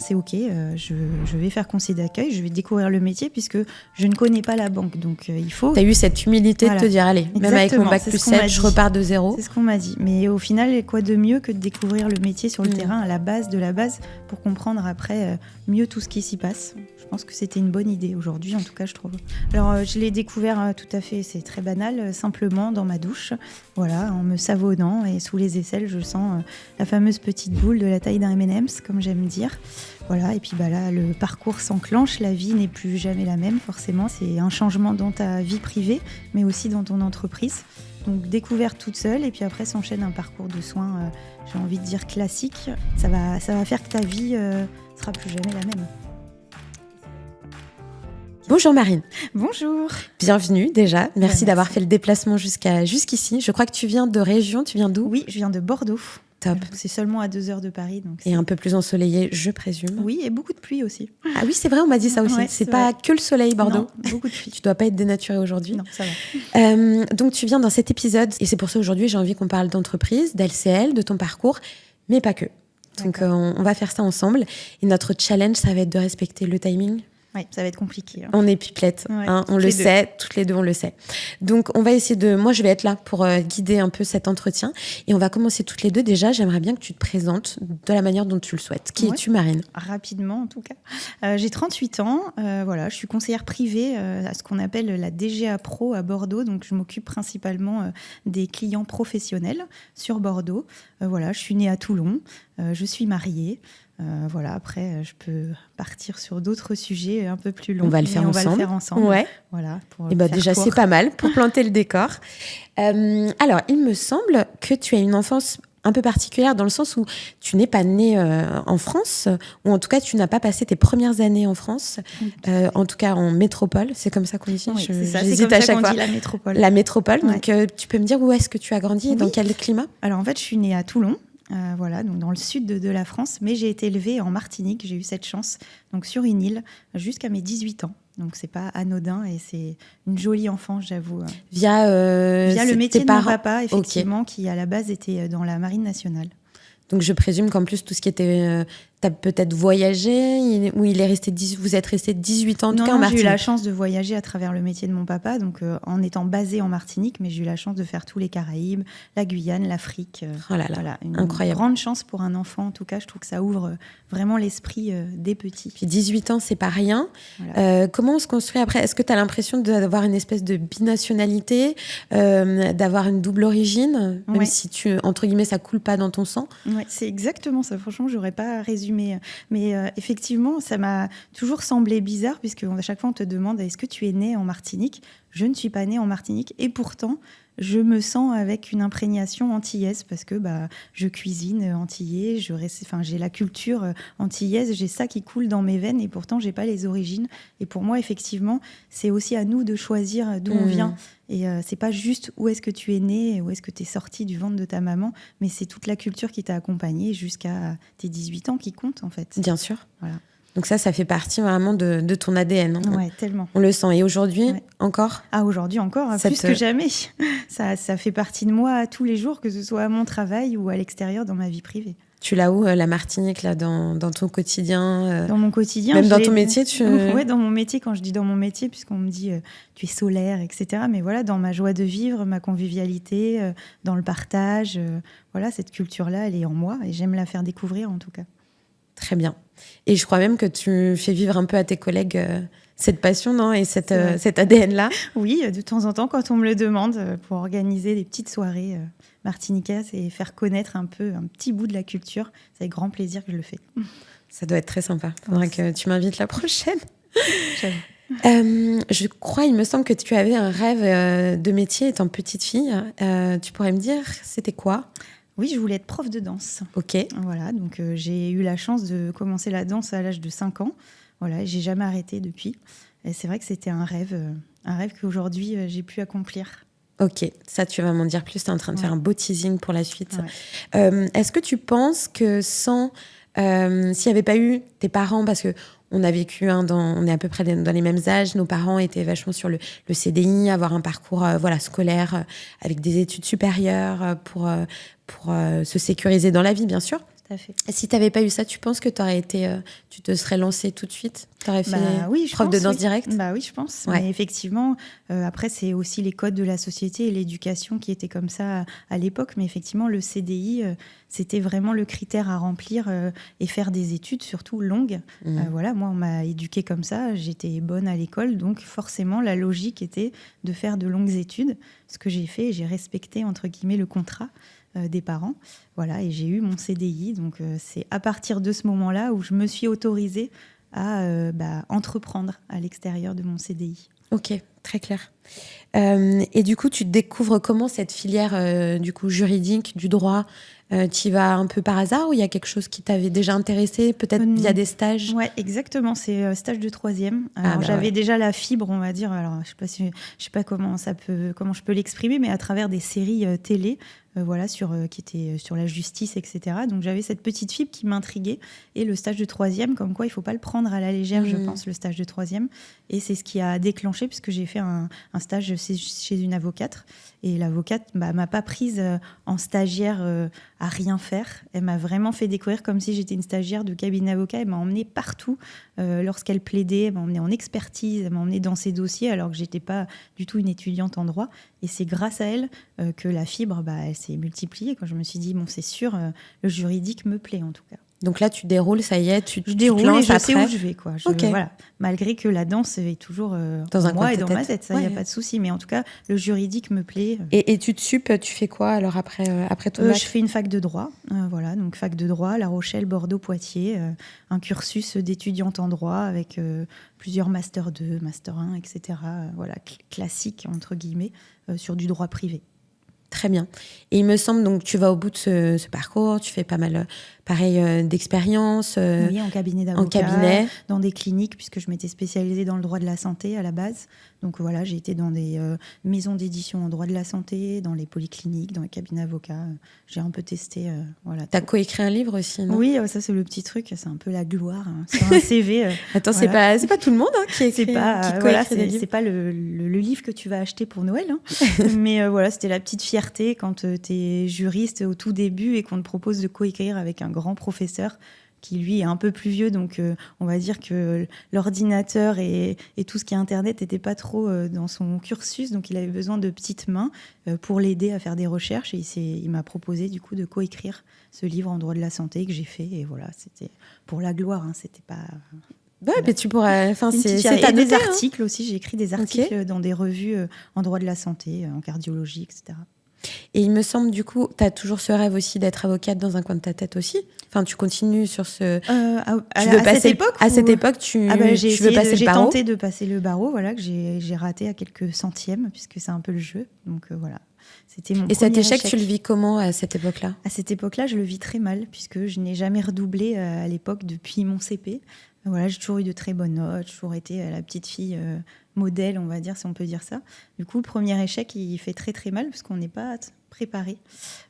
c'est OK, je vais faire conseiller d'accueil, je vais découvrir le métier puisque je ne connais pas la banque. Donc, il faut... Tu as eu cette humilité de te dire, allez, même avec mon bac plus 7, je repars de zéro. C'est ce qu'on m'a dit. Mais au final, quoi de mieux que de découvrir le métier sur le terrain, à la base de la base, pour comprendre après mieux tout ce qui s'y passe. Je pense que c'était une bonne idée aujourd'hui, en tout cas, je trouve. Alors, je l'ai découvert tout à fait, c'est très banal, simplement dans ma douche, voilà, en me savonnant et sous les aisselles, je sens la fameuse petite boule de la taille d'un M&M's, comme j'aime dire. Voilà, et puis là, le parcours s'enclenche, la vie n'est plus jamais la même, forcément. C'est un changement dans ta vie privée, mais aussi dans ton entreprise. Donc, découverte toute seule, et puis après s'enchaîne un parcours de soins, j'ai envie de dire classique. Ça va faire que ta vie sera plus jamais la même. Bonjour Marine. Bonjour. Bienvenue déjà. Merci d'avoir fait le déplacement jusqu'ici. Je crois que tu viens de région. Tu viens d'où ? Oui, je viens de Bordeaux. Top. C'est seulement à 2 heures de Paris. Donc et un peu plus ensoleillé, je présume. Oui, et beaucoup de pluie aussi. Ah oui, c'est vrai, on m'a dit ça aussi. Ouais, c'est pas vrai. Que le soleil, Bordeaux. Non, beaucoup de pluie. Tu dois pas être dénaturée aujourd'hui. Non, ça va. Donc tu viens dans cet épisode, et c'est pour ça aujourd'hui j'ai envie qu'on parle d'entreprise, d'LCL, de ton parcours, mais pas que. Donc on va faire ça ensemble. Et notre challenge, ça va être de respecter le timing. Oui, ça va être compliqué. On est pipelettes, on le sait, toutes les deux on le sait. Donc on va essayer moi je vais être là pour guider un peu cet entretien et on va commencer toutes les deux. Déjà, j'aimerais bien que tu te présentes de la manière dont tu le souhaites. Qui es-tu, Marine ? Rapidement en tout cas. J'ai 38 ans, je suis conseillère privée à ce qu'on appelle la DGA Pro à Bordeaux. Donc je m'occupe principalement des clients professionnels sur Bordeaux. Je suis née à Toulon, je suis mariée. Après, je peux partir sur d'autres sujets un peu plus longs. On va le faire ensemble. Ouais. Voilà. Et déjà, c'est pas mal pour planter le décor. Alors, il me semble que tu as une enfance un peu particulière dans le sens où tu n'es pas née en France, ou en tout cas, tu n'as pas passé tes premières années en France, en tout cas en métropole. C'est comme ça qu'on dit. Oui, c'est ça. C'est comme ça qu'on dit la métropole. La métropole. Ouais. Donc, tu peux me dire où est-ce que tu as grandi et dans quel climat ? Alors, en fait, je suis née à Toulon. Donc dans le sud de la France, mais j'ai été élevée en Martinique, j'ai eu cette chance, donc sur une île, jusqu'à mes 18 ans. Donc c'est pas anodin et c'est une jolie enfance, j'avoue. Via le métier de mon papa, effectivement, qui à la base était dans la Marine nationale. Donc je présume qu'en plus tout ce qui était... T'as peut-être voyagé, ou vous êtes resté 18 ans en tout cas en Martinique. J'ai eu la chance de voyager à travers le métier de mon papa, donc en étant basée en Martinique, mais j'ai eu la chance de faire tous les Caraïbes, la Guyane, l'Afrique. Incroyable. Grande chance pour un enfant, en tout cas, je trouve que ça ouvre vraiment l'esprit des petits. Puis 18 ans, c'est pas rien. Voilà. Comment on se construit après ? Est-ce que tu as l'impression d'avoir une espèce de binationalité, d'avoir une double origine, même si entre guillemets, ça coule pas dans ton sang ? Oui, c'est exactement ça. Franchement, j'aurais pas résumé. Mais effectivement, ça m'a toujours semblé bizarre, puisque à chaque fois, on te demande « Est-ce que tu es née en Martinique ?» Je ne suis pas née en Martinique. Et pourtant, je me sens avec une imprégnation antillaise, parce que je cuisine antillais, j'ai la culture antillaise, j'ai ça qui coule dans mes veines, et pourtant, je n'ai pas les origines. Et pour moi, effectivement, c'est aussi à nous de choisir d'où on vient. Et c'est pas juste où est-ce que tu es né, où est-ce que tu es sorti du ventre de ta maman, mais c'est toute la culture qui t'a accompagnée jusqu'à tes 18 ans qui compte, en fait. Bien sûr. Voilà. Donc ça fait partie vraiment de ton ADN. Hein. Ouais, tellement. On le sent. Et aujourd'hui, encore ? Ah, aujourd'hui encore, plus que jamais. Ça fait partie de moi tous les jours, que ce soit à mon travail ou à l'extérieur dans ma vie privée. Tu l'as où, la Martinique, là, dans ton quotidien Dans mon quotidien. Même dans ton métier Oui, dans mon métier, quand je dis dans mon métier, puisqu'on me dit tu es solaire, etc. Mais voilà, dans ma joie de vivre, ma convivialité, dans le partage, cette culture-là, elle est en moi et j'aime la faire découvrir en tout cas. Très bien. Et je crois même que tu fais vivre un peu à tes collègues cette passion, non ? Et cet ADN-là ? Oui, de temps en temps, quand on me le demande, pour organiser des petites soirées martiniquaises et faire connaître un petit bout de la culture, c'est avec grand plaisir que je le fais. Ça doit être très sympa. Il faudra que tu m'invites la prochaine. J'avoue. Je crois, il me semble que tu avais un rêve de métier étant petite fille. Tu pourrais me dire, c'était quoi ? Oui, je voulais être prof de danse. Ok. Voilà, donc j'ai eu la chance de commencer la danse à l'âge de 5 ans. Voilà, j'ai jamais arrêté depuis. Et c'est vrai que c'était un rêve qu'aujourd'hui j'ai pu accomplir. Ok, ça tu vas m'en dire plus. Tu es en train de faire un beau teasing pour la suite. Ouais. Est-ce que tu penses que s'il n'y avait pas eu tes parents, parce que on a vécu, on est à peu près dans les mêmes âges, nos parents étaient vachement sur le CDI, avoir un parcours scolaire avec des études supérieures pour se sécuriser dans la vie, bien sûr. tout à fait. Si tu n'avais pas eu ça, tu penses que tu te serais lancée tout de suite? Tu aurais fait prof de danse directe? Oui, je pense. Ouais. Mais effectivement, après, c'est aussi les codes de la société et l'éducation qui étaient comme ça à l'époque. Mais effectivement, le CDI, c'était vraiment le critère à remplir et faire des études, surtout longues. Voilà, moi, on m'a éduquée comme ça. J'étais bonne à l'école. Donc, forcément, la logique était de faire de longues études. Ce que j'ai fait, j'ai respecté, entre guillemets, le contrat des parents. Voilà, et j'ai eu mon CDI. Donc, c'est à partir de ce moment-là où je me suis autorisée à entreprendre à l'extérieur de mon CDI. Ok, très clair. Et du coup, tu découvres comment cette filière du coup juridique, du droit, tu y vas un peu par hasard ou il y a quelque chose qui t'avait déjà intéressé, peut-être via des stages? Ouais, exactement, c'est stage de 3e. Alors j'avais déjà la fibre, on va dire. Alors je sais pas comment je peux l'exprimer, mais à travers des séries télé. Voilà, qui étaient sur la justice, etc. Donc j'avais cette petite fibre qui m'intriguait. Et le stage de 3e, comme quoi il ne faut pas le prendre à la légère, je pense, le stage de 3e. Et c'est ce qui a déclenché, puisque j'ai fait un stage chez une avocate. Et l'avocate m'a pas prise en stagiaire à rien faire. Elle m'a vraiment fait découvrir comme si j'étais une stagiaire de cabinet avocat. Elle m'a emmenée partout. Lorsqu'elle plaidait, elle m'a emmenée en expertise, elle m'a emmenée dans ses dossiers, alors que je n'étais pas du tout une étudiante en droit. Et c'est grâce à elle que la fibre, elle s'est multipliée. Quand je me suis dit, bon, c'est sûr, le juridique me plaît en tout cas. Donc là, tu déroules, ça y est, je déroule te lances et je après. sais où je vais, quoi. Okay. Voilà. Malgré que la danse est toujours dans moi et dans ma tête, ça, il n'y a pas de souci. Mais en tout cas, le juridique me plaît. Et études sup, tu fais quoi alors après ton bac? Je fais une fac de droit, voilà, donc fac de droit, La Rochelle, Bordeaux, Poitiers, un cursus d'étudiante en droit avec plusieurs master 2, master 1, etc. Voilà, classique entre guillemets, sur du droit privé. Très bien. Et il me semble, donc, tu vas au bout de ce parcours, tu fais pas mal, d'expériences. Oui, en cabinet d'avocat, dans des cliniques, puisque je m'étais spécialisée dans le droit de la santé à la base. Donc voilà, j'ai été dans des maisons d'édition en droit de la santé, dans les polycliniques, dans les cabinets d'avocats. J'ai un peu testé. Voilà. Tu as coécrit un livre aussi, non? Oui, ça c'est le petit truc, c'est un peu la gloire sur un CV. Attends, voilà. c'est pas tout le monde qui écrit, c'est pas le livre que tu vas acheter pour Noël. Hein. Mais voilà, c'était la petite fierté quand tu es juriste au tout début et qu'on te propose de coécrire avec un grand professeur qui lui est un peu plus vieux, donc on va dire que l'ordinateur et tout ce qui est Internet n'était pas trop dans son cursus, donc il avait besoin de petites mains pour l'aider à faire des recherches, et il m'a proposé du coup de coécrire ce livre en droit de la santé que j'ai fait, et voilà, c'était pour la gloire, hein, c'était pas... Ouais, mais tu pourrais... c'est ta des articles aussi, j'ai écrit des articles dans des revues en droit de la santé, en cardiologie, etc. Et il me semble, du coup, tu as toujours ce rêve aussi d'être avocate dans un coin de ta tête aussi? Enfin, tu continues sur ce... À cette époque, tu veux passer le barreau? J'ai tenté de passer le barreau, voilà, que j'ai raté à quelques centièmes, puisque c'est un peu le jeu. Donc voilà, c'était mon premier échec. Et cet échec, tu le vis comment à cette époque-là? À cette époque-là, je le vis très mal, puisque je n'ai jamais redoublé à l'époque depuis mon CP. Voilà, j'ai toujours eu de très bonnes notes, j'ai toujours été la petite fille modèle, on va dire, si on peut dire ça. Du coup, le premier échec, il fait très très mal parce qu'on n'est pas préparé.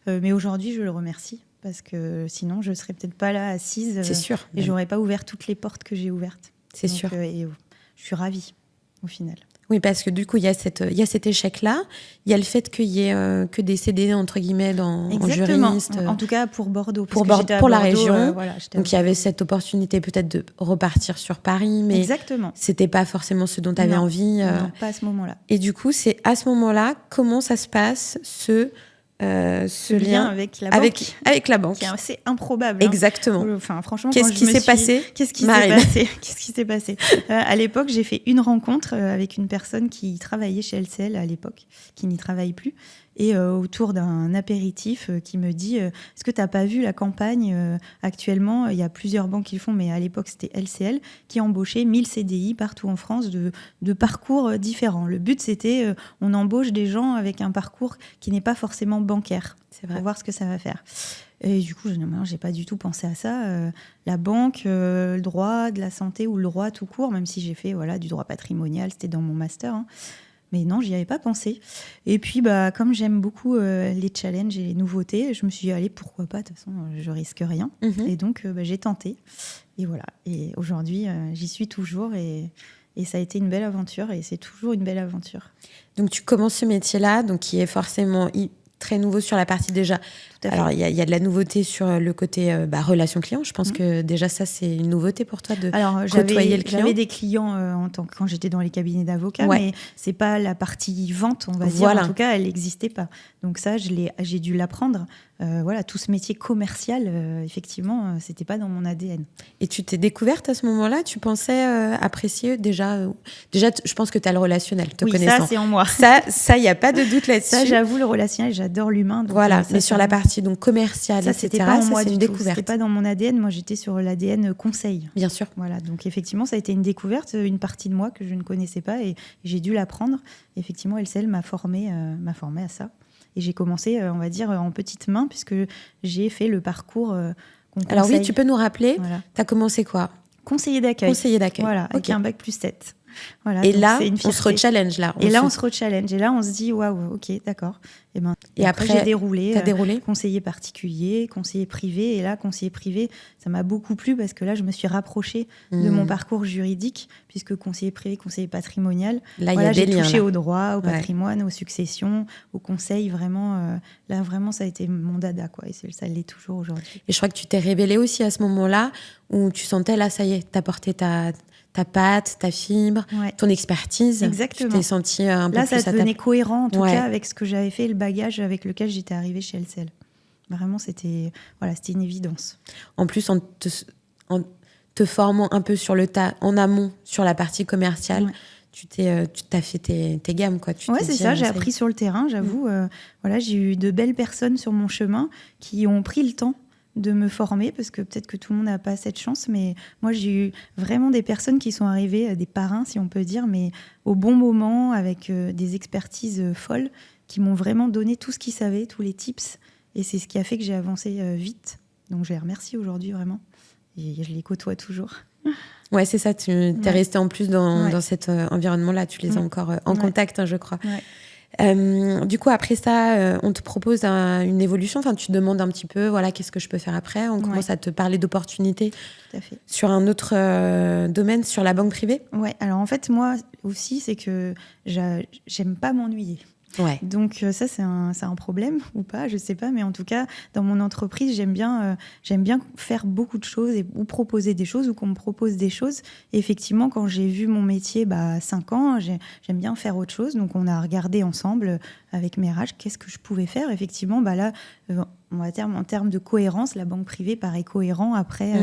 Mais aujourd'hui, je le remercie parce que sinon, je ne serais peut-être pas là assise. C'est sûr. Et je n'aurais pas ouvert toutes les portes que j'ai ouvertes. C'est sûr. Et je suis ravie au final. Oui, parce que du coup, il y a cet échec-là. Il y a le fait qu'il y ait que des CDD, entre guillemets, en juriste. En tout cas, pour Bordeaux. Pour la région. Donc, il y avait cette opportunité peut-être de repartir sur Paris. Mais c'était pas forcément ce dont tu avais envie. Non, pas à ce moment-là. Et du coup, c'est à ce moment-là, comment ça se passe, ce lien avec la banque. Avec la banque. Qui est assez improbable. Exactement. Enfin, franchement, Qu'est-ce qui s'est passé? Qu'est-ce qui s'est passé à l'époque, j'ai fait une rencontre avec une personne qui travaillait chez LCL à l'époque, qui n'y travaille plus. Et autour d'un apéritif qui me dit est-ce que tu n'as pas vu la campagne actuellement? Il y a plusieurs banques qui le font, mais à l'époque, c'était LCL qui embauchait 1000 CDI partout en France de parcours différents. Le but, c'était on embauche des gens avec un parcours qui n'est pas forcément bancaire. C'est vrai. Pour voir ce que ça va faire. Et du coup, je n'ai pas du tout pensé à ça. La banque, le droit de la santé ou le droit tout court, même si j'ai fait du droit patrimonial, c'était dans mon master, hein. Mais non, j'y avais pas pensé. Et puis, comme j'aime beaucoup les challenges et les nouveautés, je me suis dit, allez, pourquoi pas, de toute façon, je risque rien. Et donc, j'ai tenté. Et voilà. Et aujourd'hui, j'y suis toujours. Et ça a été une belle aventure. Et c'est toujours une belle aventure. Donc, tu commences ce métier-là, donc qui est forcément très nouveau sur la partie déjà. Tout à fait. Alors, il y a de la nouveauté sur le côté relation client. Je pense que déjà, ça, c'est une nouveauté pour toi de côtoyer le client. J'avais des clients quand j'étais dans les cabinets d'avocats, Ouais. mais c'est pas la partie vente, on va dire. Voilà. En tout cas, elle n'existait pas. Donc ça, j'ai dû l'apprendre. Voilà, tout ce métier commercial, effectivement, c'était pas dans mon ADN. Et tu t'es découverte à ce moment-là? Tu pensais apprécier déjà je pense que tu as le relationnel, te Oui, connaissant. ça, c'est en moi. Ça, il n'y a pas de doute là-dessus. Ça, j'avoue, le relationnel, j'adore l'humain. Donc, Voilà, ça, mais sur la partie donc commerciale, ça, etc., c'était pas en moi c'est du une tout. découverte. C'était pas dans mon ADN. Moi, j'étais sur l'ADN conseil. Bien sûr. Voilà, donc effectivement, ça a été une découverte, une partie de moi que je ne connaissais pas et j'ai dû l'apprendre. Effectivement, LCL m'a formée à ça. Et j'ai commencé, on va dire, en petite main, puisque j'ai fait le parcours qu'on conseille. Alors oui, tu peux nous rappeler, Voilà. tu as commencé quoi? Conseiller d'accueil. Conseiller d'accueil. Voilà, avec un bac +7. Voilà, et donc là, c'est une on se re-challenge. On se re-challenge. Et là, on se dit, waouh, ok, d'accord. Et après, j'ai déroulé. T'as déroulé conseiller particulier, conseiller privé. Et là, conseiller privé, ça m'a beaucoup plu parce que là, je me suis rapprochée de mon parcours juridique, puisque conseiller privé, conseiller patrimonial. Là, il y a des liens. J'ai touché au droit, au patrimoine, aux successions, au conseil. Vraiment, là, vraiment, ça a été mon dada, quoi. Et ça l'est toujours aujourd'hui. Et je crois que tu t'es révélée aussi à ce moment-là où tu sentais, là, ça y est, t'as porté ta patte, ta fibre, ton expertise. Exactement. Tu t'es sentie un peu là, plus ça devenait cohérent, en tout cas, avec ce que j'avais fait, le bagage avec lequel j'étais arrivée chez LCL. Vraiment, c'était une évidence. En plus, en te formant un peu sur le tas, en amont, sur la partie commerciale, tu t'as fait tes gammes, quoi. Ouais, c'est ça, j'ai appris sur le terrain, j'avoue. J'ai eu de belles personnes sur mon chemin qui ont pris le temps de me former, parce que peut-être que tout le monde n'a pas cette chance, mais moi j'ai eu vraiment des personnes qui sont arrivées, des parrains si on peut dire, mais au bon moment, avec des expertises folles, qui m'ont vraiment donné tout ce qu'ils savaient, tous les tips, et c'est ce qui a fait que j'ai avancé vite. Donc je les remercie aujourd'hui vraiment, et je les côtoie toujours. Ouais, c'est ça, tu es restée en plus dans cet environnement-là, tu les as encore en contact, je crois. Ouais. Du coup, après ça, on te propose une évolution. Enfin, tu demandes un petit peu, voilà, qu'est-ce que je peux faire après. On commence à te parler d'opportunités sur un autre domaine, sur la banque privée. Ouais. Alors en fait, moi aussi, c'est que j'aime pas m'ennuyer. Ouais. Donc ça, c'est un problème ou pas, je sais pas. Mais en tout cas, dans mon entreprise, j'aime bien faire beaucoup de choses ou proposer des choses ou qu'on me propose des choses. Et effectivement, quand j'ai vu mon métier 5 ans, j'aime bien faire autre chose. Donc on a regardé ensemble avec mes RH qu'est-ce que je pouvais faire. Effectivement, là, on va dire en termes de cohérence, la banque privée paraît cohérent après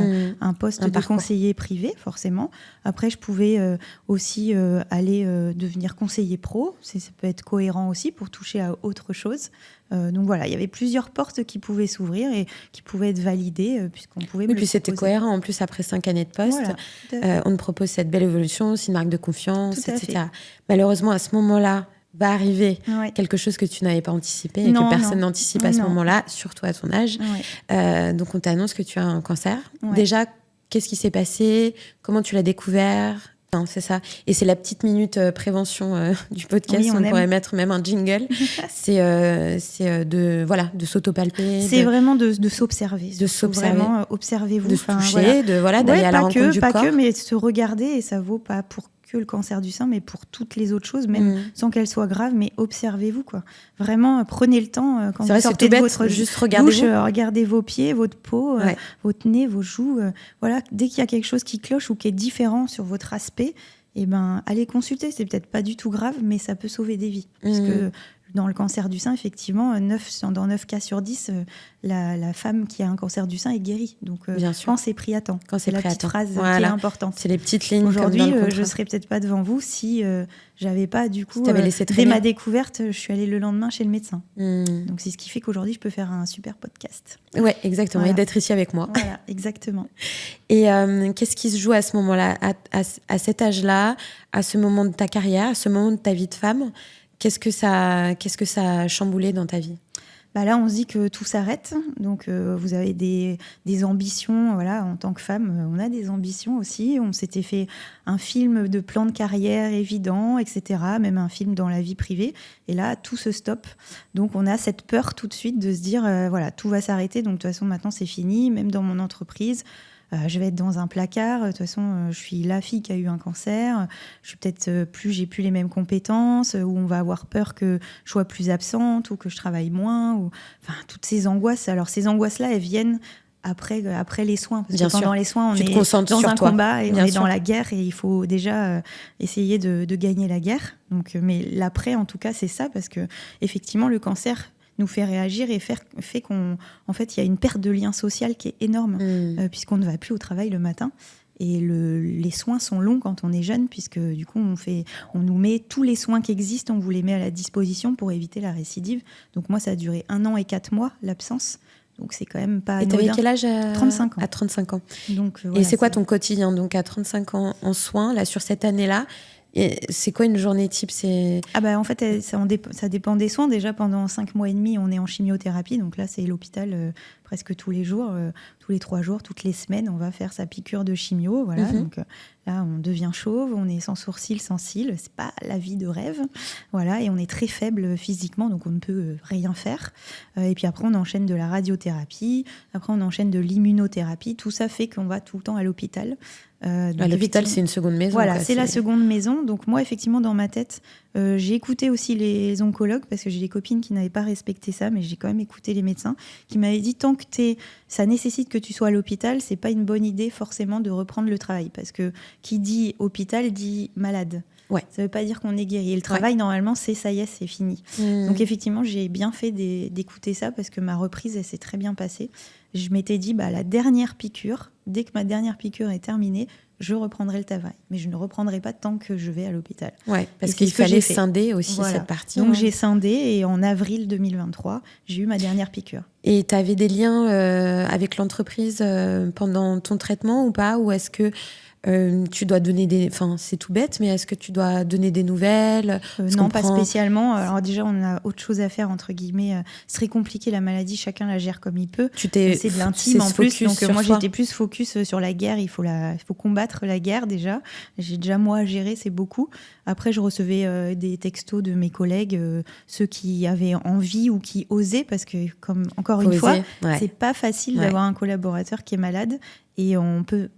un poste de conseiller privé, forcément. Après, je pouvais aussi aller devenir conseiller pro. Ça peut être cohérent aussi pour toucher à autre chose. Donc voilà, il y avait plusieurs portes qui pouvaient s'ouvrir et qui pouvaient être validées puisqu'on pouvait me le proposer. C'était cohérent. En plus, après 5 années de poste, on te propose cette belle évolution, c'est une marque de confiance, etc. Malheureusement, à ce moment-là, va arriver quelque chose que tu n'avais pas anticipé et que personne n'anticipe à ce moment-là, surtout à ton âge. Donc, on t'annonce que tu as un cancer. Déjà, qu'est-ce qui s'est passé? Comment tu l'as découvert? Non, c'est ça. Et c'est la petite minute prévention du podcast. On pourrait mettre même un jingle. C'est de s'autopalper. C'est vraiment de s'observer. De s'observer. Vraiment, observez-vous. De se toucher, d'aller à la rencontre du corps. Pas que, mais se regarder. Et ça vaut pas pour le cancer du sein, mais pour toutes les autres choses, même sans qu'elles soient graves, mais observez-vous, quoi. Vraiment, prenez le temps quand vous sortez de votre juste douche, regardez vos pieds, votre peau, votre nez, vos joues. Voilà, dès qu'il y a quelque chose qui cloche ou qui est différent sur votre aspect, allez consulter. C'est peut-être pas du tout grave, mais ça peut sauver des vies. Puisque dans le cancer du sein, effectivement, dans 9 cas sur 10, la femme qui a un cancer du sein est guérie. Donc, quand c'est pris à temps. C'est la petite phrase qui est importante. C'est les petites lignes. Aujourd'hui, je ne serais peut-être pas devant vous si j'avais pas, du coup, dès ma découverte, je suis allée le lendemain chez le médecin. Donc, c'est ce qui fait qu'aujourd'hui, je peux faire un super podcast. Ouais, exactement. Voilà. Et d'être ici avec moi. Voilà, exactement. Et qu'est-ce qui se joue à ce moment-là, à cet âge-là, à ce moment de ta carrière, à ce moment de ta vie de femme? Qu'est-ce que ça a chamboulé dans ta vie? Là, on se dit que tout s'arrête. Donc, vous avez des ambitions. Voilà, en tant que femme, on a des ambitions aussi. On s'était fait un film de plan de carrière évident, etc. Même un film dans la vie privée. Et là, tout se stoppe. Donc, on a cette peur tout de suite de se dire, tout va s'arrêter. Donc, de toute façon, maintenant, c'est fini. Même dans mon entreprise, je vais être dans un placard. De toute façon, je suis la fille qui a eu un cancer. Je suis peut-être j'ai plus les mêmes compétences, ou on va avoir peur que je sois plus absente ou que je travaille moins. Enfin, toutes ces angoisses. Alors, ces angoisses-là, elles viennent après les soins. Parce que pendant les soins, on est dans un combat et on est dans la guerre et il faut déjà essayer de gagner la guerre. Donc, mais l'après, en tout cas, c'est ça, parce que effectivement, le cancer nous fait réagir et fait qu'en fait, il y a une perte de lien social qui est énorme, puisqu'on ne va plus au travail le matin. Et les soins sont longs quand on est jeune, puisque du coup, on nous met tous les soins qui existent, on vous les met à la disposition pour éviter la récidive. Donc moi, ça a duré 1 an et 4 mois, l'absence. Donc c'est quand même pas anodin. Et t'avais quel âge 35 ans. À 35 ans. Donc, et c'est quoi ton quotidien, donc à 35 ans en soins, là, sur cette année-là? Et c'est quoi une journée type? En fait, ça dépend des soins. Déjà, pendant 5 mois et demi, on est en chimiothérapie. Donc là, c'est l'hôpital presque tous les jours, tous les 3 jours, toutes les semaines. On va faire sa piqûre de chimio. Voilà. Donc là, on devient chauve, on est sans sourcils, sans cils. C'est pas la vie de rêve. Voilà. Et on est très faible physiquement, donc on ne peut rien faire. Et puis après, on enchaîne de la radiothérapie. Après, on enchaîne de l'immunothérapie. Tout ça fait qu'on va tout le temps à l'hôpital. L'hôpital, c'est une seconde maison. Voilà, c'est la seconde maison. Donc moi, effectivement, dans ma tête, j'ai écouté aussi les oncologues, parce que j'ai des copines qui n'avaient pas respecté ça, mais j'ai quand même écouté les médecins qui m'avaient dit, tant que ça nécessite que tu sois à l'hôpital, c'est pas une bonne idée forcément de reprendre le travail, parce que qui dit hôpital dit malade. Ouais. Ça veut pas dire qu'on est guéri. Et le travail, normalement, ça y est, c'est fini. Donc effectivement, j'ai bien fait d'écouter ça, parce que ma reprise, elle s'est très bien passée. Je m'étais dit, la dernière piqûre, dès que ma dernière piqûre est terminée, je reprendrai le travail. Mais je ne reprendrai pas tant que je vais à l'hôpital. Ouais, parce qu'il fallait scinder aussi cette partie. Donc j'ai scindé, et en avril 2023, j'ai eu ma dernière piqûre. Et tu avais des liens avec l'entreprise pendant ton traitement ou pas? Ou est-ce que tu dois donner Enfin, c'est tout bête, mais est-ce que tu dois donner des nouvelles? Non, pas spécialement. Alors déjà, on a autre chose à faire, entre guillemets. C'est très compliqué, la maladie, chacun la gère comme il peut. C'est de l'intime en plus. Donc moi, j'étais plus focus sur la guerre. Il faut combattre la guerre déjà. J'ai déjà moi à gérer, c'est beaucoup. Après, je recevais des textos de mes collègues, ceux qui avaient envie ou qui osaient, parce que, comme encore une fois, c'est pas facile d'avoir un collaborateur qui est malade. Et on peut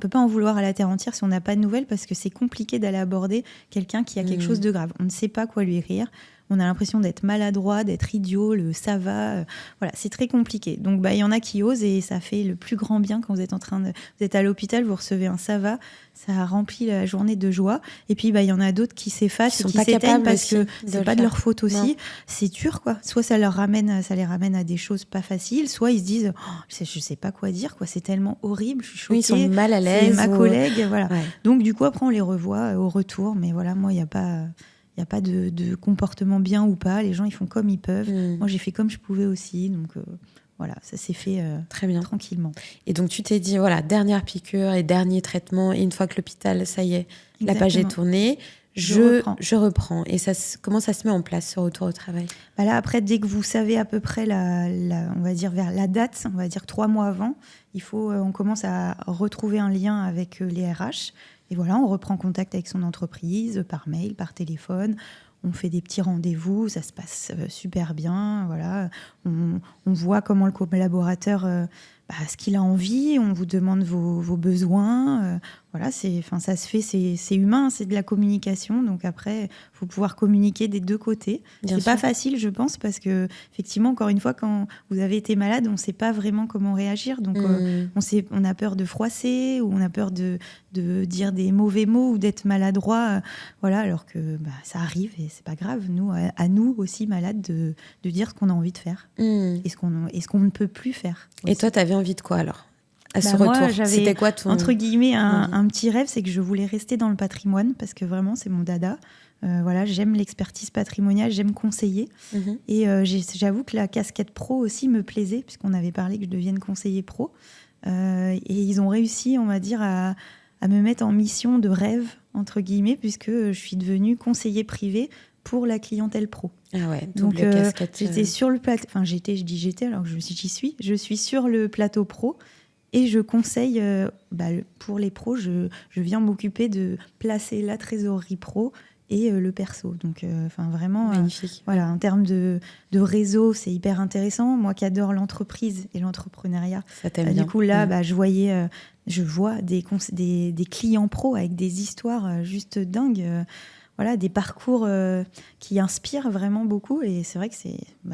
pas en vouloir à la terre entière si on n'a pas de nouvelles, parce que c'est compliqué d'aller aborder quelqu'un qui a quelque chose de grave. On ne sait pas quoi lui écrire. On a l'impression d'être maladroit, d'être idiot, ça va. Voilà, c'est très compliqué. Donc, il y en a qui osent, et ça fait le plus grand bien quand vous êtes à l'hôpital, vous recevez un ça va, ça remplit la journée de joie. Et puis, il y en a d'autres qui s'effacent, qui s'éteignent parce que c'est pas de leur faute aussi. Non. C'est dur, quoi. Soit ça les ramène à des choses pas faciles, soit ils se disent, je sais pas quoi dire, quoi. C'est tellement horrible, je suis choquée. Oui, ils sont mal à l'aise. C'est ma collègue, voilà. Ouais. Donc, du coup, après, on les revoit au retour. Mais voilà, moi, il n'y a pas de comportement bien ou pas. Les gens, ils font comme ils peuvent. Moi, j'ai fait comme je pouvais aussi. Donc, voilà, ça s'est fait très bien, tranquillement. Et donc, tu t'es dit, voilà, dernière piqûre et dernier traitement. Et une fois que l'hôpital, ça y est, la page est tournée, je reprends. Et comment ça se met en place, ce retour au travail? Là, après, dès que vous savez à peu près, on va dire vers la date, on va dire 3 mois avant, on commence à retrouver un lien avec les RH. Et voilà, on reprend contact avec son entreprise, par mail, par téléphone. On fait des petits rendez-vous, ça se passe super bien. Voilà. On voit comment le collaborateur, ce qu'il a envie. On vous demande vos besoins. Voilà, ça se fait, c'est humain, c'est de la communication. Donc après, il faut pouvoir communiquer des deux côtés. C'est pas facile, je pense, parce que effectivement, encore une fois, quand vous avez été malade, on ne sait pas vraiment comment réagir. Donc on a peur de froisser, ou on a peur de dire des mauvais mots ou d'être maladroit. Voilà, alors que ça arrive et c'est pas grave. Nous, à nous aussi malades, de dire ce qu'on a envie de faire et ce qu'on ne peut plus faire. Aussi. Et toi, tu avais envie de quoi alors? À ce retour, moi, j'avais, c'était quoi ton... entre guillemets, un petit rêve, c'est que je voulais rester dans le patrimoine, parce que vraiment, c'est mon dada. Voilà, j'aime l'expertise patrimoniale, j'aime conseiller. Et j'avoue que la casquette pro aussi me plaisait, puisqu'on avait parlé que je devienne conseiller pro. Et ils ont réussi, on va dire, à me mettre en mission de rêve, entre guillemets, puisque je suis devenue conseiller privé pour la clientèle pro. Ah ouais, double casquette. J'étais sur le plateau, enfin j'étais alors que je suis sur le plateau pro. Et je conseille, pour les pros, je viens m'occuper de placer la trésorerie pro et le perso. Donc, vraiment, Magnifique. voilà, en termes de réseau, c'est hyper intéressant. Moi qui adore l'entreprise et l'entrepreneuriat, Ça t'aime bien. du coup, là, je vois des clients pros avec des histoires juste dingues. Voilà, des parcours qui inspirent vraiment beaucoup. Et c'est vrai que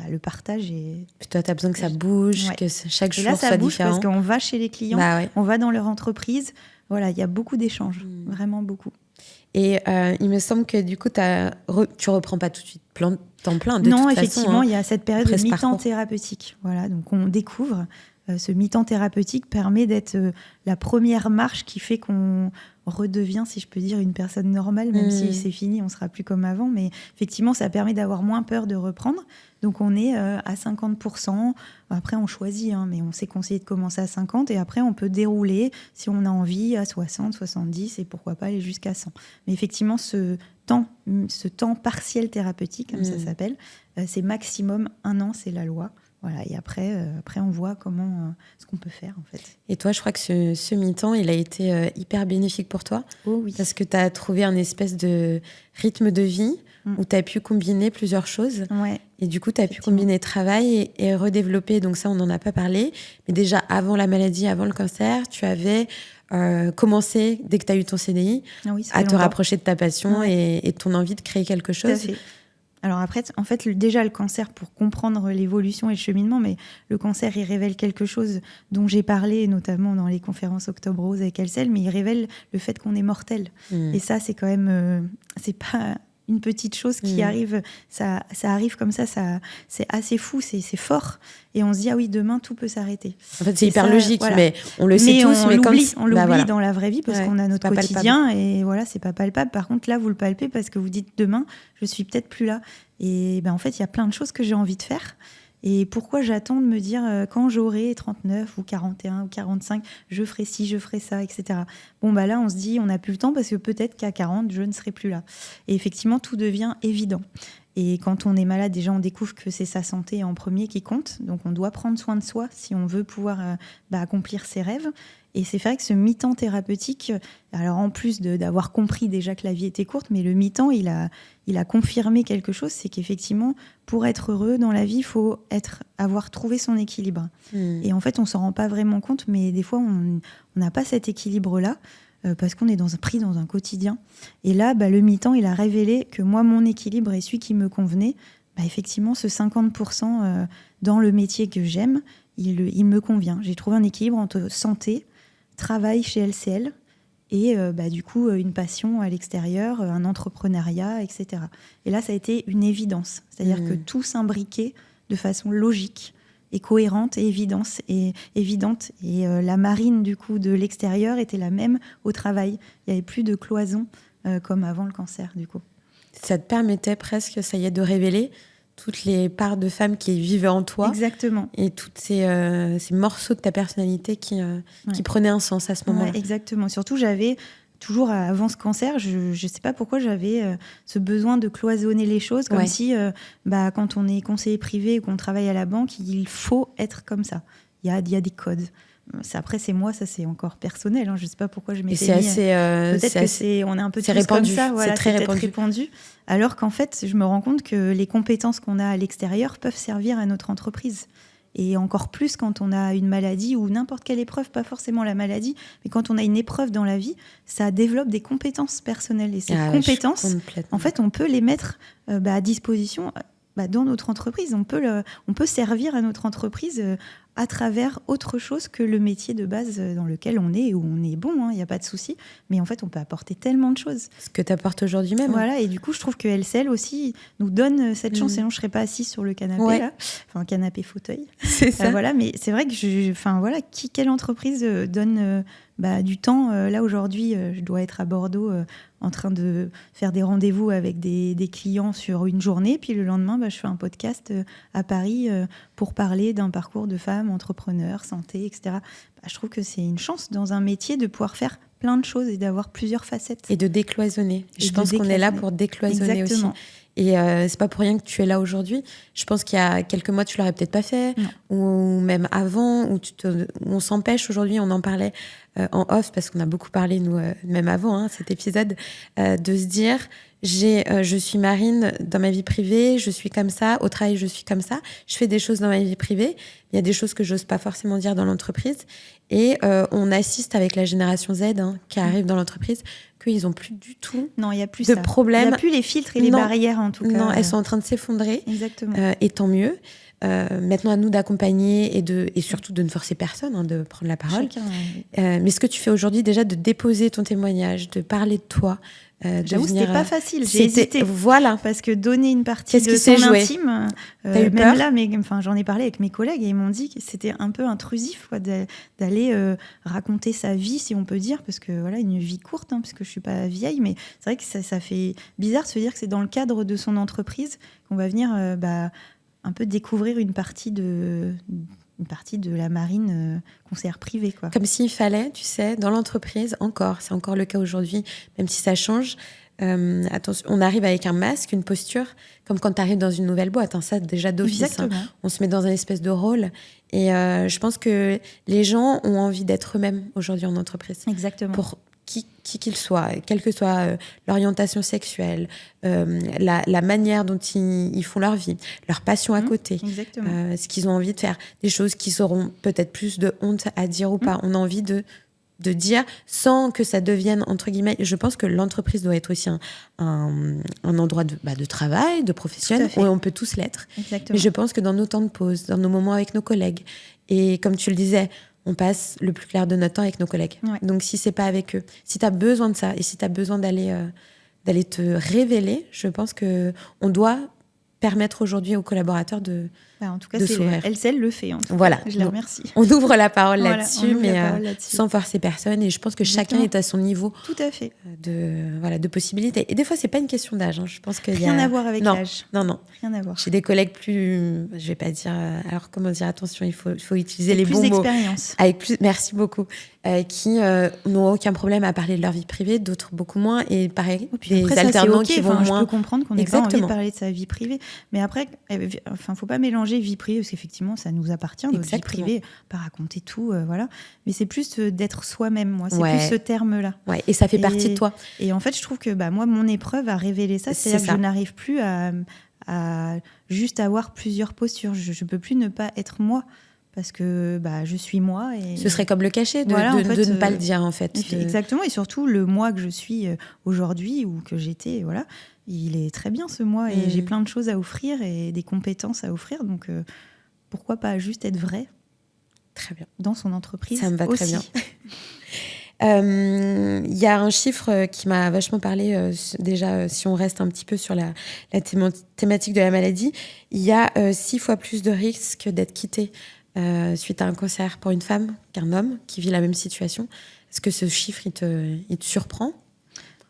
le partage est... Puis toi, tu as besoin que ça bouge, Ouais. que chaque Et jour là, ça soit bouge différent. parce qu'on va chez les clients, Bah ouais. on va dans leur entreprise. Voilà, il y a beaucoup d'échanges, vraiment beaucoup. Et il me semble que du coup, tu reprends pas tout de suite temps plein. De Non, toute effectivement, façon, il y a cette période de après ce mi-temps parcours. thérapeutique. Voilà, donc on découvre. Ce mi-temps thérapeutique permet d'être la première marche qui fait qu'on redevient, si je peux dire, une personne normale, même si c'est fini, on sera plus comme avant. Mais effectivement, ça permet d'avoir moins peur de reprendre. Donc on est à 50%. Après, on choisit, mais on s'est conseillé de commencer à 50. Et après, on peut dérouler, si on a envie, à 60, 70 et pourquoi pas aller jusqu'à 100. Mais effectivement, ce temps partiel thérapeutique, comme ça s'appelle, c'est maximum 1 an, c'est la loi. Voilà, et après, on voit ce qu'on peut faire, en fait. Et toi, je crois que ce mi-temps, il a été hyper bénéfique pour toi. Oh oui. Parce que tu as trouvé un espèce de rythme de vie où tu as pu combiner plusieurs choses. Ouais, et du coup, tu as pu combiner travail et redévelopper. Donc ça, on n'en a pas parlé. Mais déjà, avant la maladie, avant le cancer, tu avais commencé, dès que tu as eu ton CDI, à te rapprocher de ta passion et de ton envie de créer quelque chose. Tout à fait. Alors après, en fait, déjà le cancer, pour comprendre l'évolution et le cheminement, mais le cancer, il révèle quelque chose dont j'ai parlé, notamment dans les conférences Octobre Rose avec Elsel, mais il révèle le fait qu'on est mortel. Et ça, c'est quand même... c'est pas une petite chose qui arrive, ça arrive comme ça, c'est assez fou, c'est fort. Et on se dit, ah oui, demain, tout peut s'arrêter. En fait, c'est hyper logique, voilà. Mais on le sait tous. On l'oublie dans la vraie vie parce qu'on a notre quotidien et voilà, c'est pas palpable. Par contre, là, vous le palpez parce que vous dites, demain, je suis peut-être plus là. Et en fait, il y a plein de choses que j'ai envie de faire. Et pourquoi j'attends de me dire, quand j'aurai 39 ou 41 ou 45, je ferai ci, je ferai ça, etc. Bon, là, on se dit, on n'a plus le temps parce que peut-être qu'à 40, je ne serai plus là. Et effectivement, tout devient évident. Et quand on est malade, déjà, on découvre que c'est sa santé en premier qui compte. Donc, on doit prendre soin de soi si on veut pouvoir accomplir ses rêves. Et c'est vrai que ce mi-temps thérapeutique, alors en plus d'avoir compris déjà que la vie était courte, mais le mi-temps, il a confirmé quelque chose, c'est qu'effectivement, pour être heureux dans la vie, il faut avoir trouvé son équilibre. Et en fait, on s'en rend pas vraiment compte, mais des fois, on n'a pas cet équilibre-là, parce qu'on est pris dans un quotidien. Et là, le mi-temps, il a révélé que moi, mon équilibre est celui qui me convenait. Effectivement, ce 50% dans le métier que j'aime, il me convient. J'ai trouvé un équilibre entre santé, travail chez LCL et du coup une passion à l'extérieur, un entrepreneuriat, etc. Et là, ça a été une évidence. C'est-à-dire que tout s'imbriquait de façon logique et cohérente et évidente. Et la marine du coup de l'extérieur était la même au travail. Il n'y avait plus de cloison comme avant le cancer du coup. Ça te permettait presque, ça y est, de révéler toutes les parts de femmes qui vivaient en toi. Exactement. Et tous ces morceaux de ta personnalité qui prenaient un sens à ce moment-là. Ouais, exactement. Surtout, j'avais toujours, avant ce cancer, je ne sais pas pourquoi j'avais ce besoin de cloisonner les choses, comme si, quand on est conseiller privé ou qu'on travaille à la banque, il faut être comme ça. Il y a des codes. Après, c'est moi, ça c'est encore personnel. Je ne sais pas pourquoi je m'étais mis. Peut-être qu'on est un peu tous répandu. Comme ça. Voilà, c'est très répandu. Alors qu'en fait, je me rends compte que les compétences qu'on a à l'extérieur peuvent servir à notre entreprise. Et encore plus quand on a une maladie ou n'importe quelle épreuve, pas forcément la maladie, mais quand on a une épreuve dans la vie, ça développe des compétences personnelles. Et ces compétences, en fait, on peut les mettre à disposition dans notre entreprise. On peut servir à notre entreprise à travers autre chose que le métier de base dans lequel on est, où on est bon, il n'y a pas de souci. Mais en fait, on peut apporter tellement de choses. Ce que tu apportes aujourd'hui même. Voilà, et du coup, je trouve que LCL aussi nous donne cette chance. Sinon, je ne serais pas assise sur le canapé, là. Enfin, canapé-fauteuil. C'est ça. Voilà, mais c'est vrai que quelle entreprise donne du temps. Là, aujourd'hui, je dois être à Bordeaux en train de faire des rendez-vous avec des clients sur une journée. Puis le lendemain, je fais un podcast à Paris pour parler d'un parcours de femme, entrepreneur, santé, etc. Je trouve que c'est une chance dans un métier de pouvoir faire plein de choses et d'avoir plusieurs facettes. Et de décloisonner. Je pense qu'on est là pour décloisonner. Exactement. Aussi. Et c'est pas pour rien que tu es là aujourd'hui. Je pense qu'il y a quelques mois, tu l'aurais peut-être pas fait. Non. Ou même avant, où on s'empêche aujourd'hui, on en parlait en off, parce qu'on a beaucoup parlé, nous, même avant cet épisode, de se dire, je suis Marine dans ma vie privée, je suis comme ça, au travail je suis comme ça, je fais des choses dans ma vie privée, il y a des choses que j'ose pas forcément dire dans l'entreprise et on assiste avec la génération Z qui arrive dans l'entreprise qu'ils ont plus du tout Non, il y a plus de ça. problème. Il y a plus les filtres et les barrières en tout cas. Non, elles sont en train de s'effondrer. Exactement. Et tant mieux. Maintenant, à nous d'accompagner et surtout de ne forcer personne de prendre la parole. Chacun, mais ce que tu fais aujourd'hui, déjà, de déposer ton témoignage, de parler de toi. J'avoue, c'était pas facile. J'ai c'était- hésité. Voilà. Parce que donner une partie Qu'est-ce de qui s'est son joué intime, T'as eu même peur là, j'en ai parlé avec mes collègues et ils m'ont dit que c'était un peu intrusif d'aller raconter sa vie, si on peut dire, parce que voilà, une vie courte, parce que je suis pas vieille, mais c'est vrai que ça fait bizarre de se dire que c'est dans le cadre de son entreprise qu'on va venir un peu découvrir une partie de la marine conseillère privée, quoi. Comme s'il fallait, tu sais, dans l'entreprise, c'est encore le cas aujourd'hui, même si ça change. Attention, on arrive avec un masque, une posture, comme quand tu arrives dans une nouvelle boîte. Ça, déjà d'office. Exactement. On se met dans un espèce de rôle. Et je pense que les gens ont envie d'être eux-mêmes aujourd'hui en entreprise. Exactement. Pour qui qu'ils soient, quelle que soit l'orientation sexuelle, la manière dont ils font leur vie, leur passion à côté, ce qu'ils ont envie de faire, des choses qu'ils auront peut-être plus de honte à dire ou pas. On a envie de dire sans que ça devienne, entre guillemets, je pense que l'entreprise doit être aussi un endroit de travail, de professionnel, où on peut tous l'être. Exactement. Mais je pense que dans nos temps de pause, dans nos moments avec nos collègues, et comme tu le disais, on passe le plus clair de notre temps avec nos collègues. Ouais. Donc, si c'est pas avec eux, si tu as besoin de ça et si tu as besoin d'aller te révéler, je pense qu'on doit permettre aujourd'hui aux collaborateurs de en tout cas, s'ouvrir. Elle le fait. En tout voilà. cas. Je la remercie. On ouvre la parole là-dessus, mais là-dessus. sans forcer personne. Et je pense que Exactement. chacun est à son niveau. Tout à fait. De possibilités. Et des fois, c'est pas une question d'âge. Je pense qu'il Rien à voir avec l'âge. Non. Rien à voir. J'ai des collègues plus, je vais pas dire. Alors comment dire, attention, il faut utiliser les bons mots. Avec plus. Merci beaucoup. Qui n'ont aucun problème à parler de leur vie privée, d'autres beaucoup moins. Et pareil, des alternants qui vont moins. Je peux comprendre qu'on n'ait pas envie de parler de sa vie privée, mais après, faut pas mélanger vie privée parce qu'effectivement, ça nous appartient. Notre vie privée, pas raconter tout, voilà. Mais c'est plus d'être soi-même. Moi, c'est plus ce terme-là. Ouais. Et ça fait partie de toi. Et en fait, je trouve que moi, mon épreuve a révélé ça. C'est-à-dire que je n'arrive plus à juste avoir plusieurs postures. Je peux plus ne pas être moi. Parce que je suis moi. Et ce serait comme le cacher de ne pas le dire, en fait. Exactement. Et surtout, le moi que je suis aujourd'hui ou que j'étais, voilà, il est très bien ce moi. Et j'ai plein de choses à offrir et des compétences à offrir. Donc, pourquoi pas juste être vrai très bien. Dans son entreprise. Ça me va aussi. très bien. Il y a un chiffre qui m'a vachement parlé, déjà, si on reste un petit peu sur la thématique de la maladie. Il y a 6 fois plus de risques d'être quitté suite à un cancer pour une femme qu'un homme qui vit la même situation. Est-ce que ce chiffre, il te surprend ?